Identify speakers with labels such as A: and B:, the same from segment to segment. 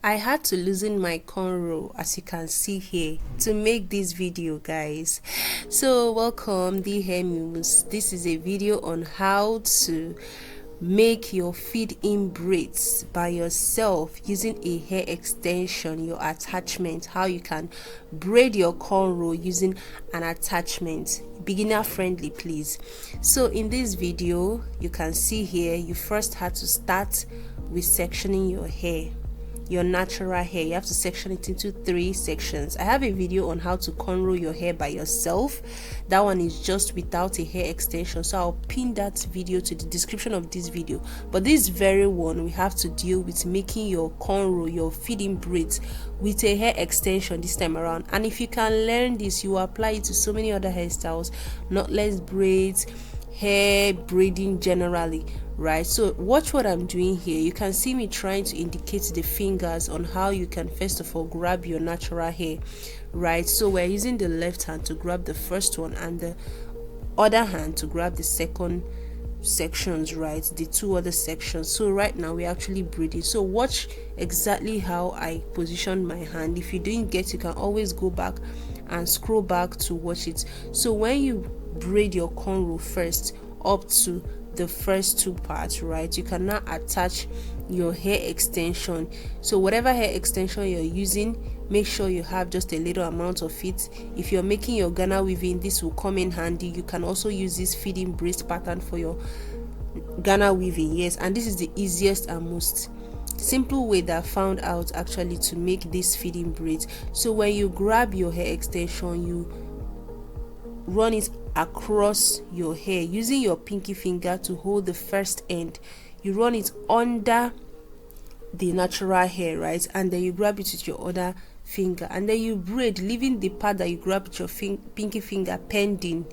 A: I had to loosen my cornrow, as you can see here, to make this video, guys. So welcome, the hair muse. This is a video on how to make your feed-in braids by yourself using a hair extension, your attachment, how you can braid your cornrow using an attachment. Beginner friendly, please. So in this video, you can see here, you first had to start with sectioning your hair, your natural hair. You have to section it into 3 sections. I have a video on how to cornrow your hair by yourself. That one is just without a hair extension, so I'll pin that video to the description of this video. But this very one, we have to deal with making your cornrow, your feeding braids, with a hair extension this time around. And if you can learn this, you will apply it to so many other hairstyles, knotless braids, hair braiding generally, right? So watch what I'm doing here. You can see me trying to indicate the fingers on how you can first of all grab your natural hair, right? So we're using the left hand to grab the first one and the other hand to grab the second sections, right? The 2 other sections. So right now we're actually braiding. So watch exactly how I position my hand. If you didn't get, you can always go back and scroll back to watch it. So when you braid your cornrow first up to the first 2 parts, right, you can now attach your hair extension. So whatever hair extension you're using, make sure you have just a little amount of it. If you're making your Ghana weaving, this will come in handy. You can also use this feeding braid pattern for your Ghana weaving, yes, and this is the easiest and most simple way that I found out actually to make this feeding braids. So when you grab your hair extension, you run it across your hair using your pinky finger to hold the first end. You run it under the natural hair, right, and then you grab it with your other finger, and then you braid, leaving the part that you grab with your pinky finger pending.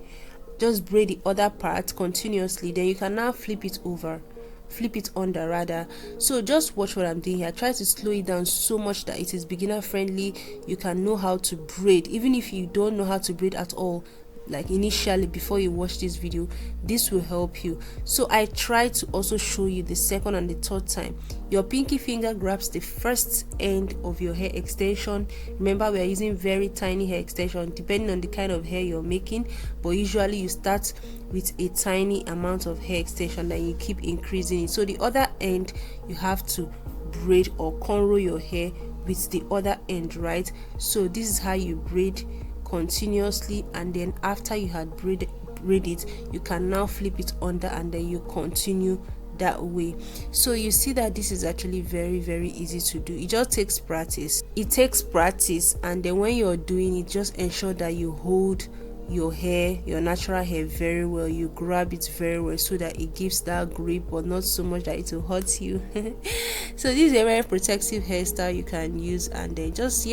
A: Just braid the other part continuously. Then you can now flip it under rather. So just watch what I'm doing here. Try to slow it down so much that it is beginner friendly. You can know how to braid, even if you don't know how to braid at all, like initially before you watch this video. This will help you. So I try to also show you the second and the third time. Your pinky finger grabs the first end of your hair extension. Remember, we are using very tiny hair extension depending on the kind of hair you're making, but usually you start with a tiny amount of hair extension, then you keep increasing it. So the other end, you have to braid or cornrow your hair with the other end, right? So this is how you braid continuously, and then after you had braid it, you can now flip it under, and then you continue that way. So you see that this is actually very easy to do. It just takes practice. And then when you're doing it, just ensure that you hold your hair, your natural hair, very well. You grab it very well so that it gives that grip, but not so much that it will hurt you. So this is a very protective hairstyle you can use. And then just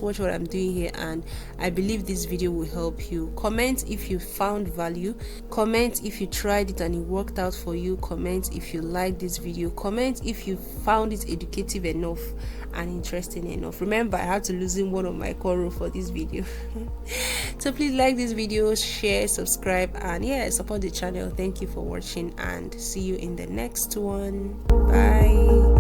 A: watch what I'm doing here, and I believe this video will help you. Comment if you found value, comment if you tried it and it worked out for you, comment if you like this video, comment if you found it educative enough and interesting enough. Remember, I had to loosen one of my cornrow for this video. So please like this video, share, subscribe, and support the channel. Thank you for watching, and see you in the next one. Bye.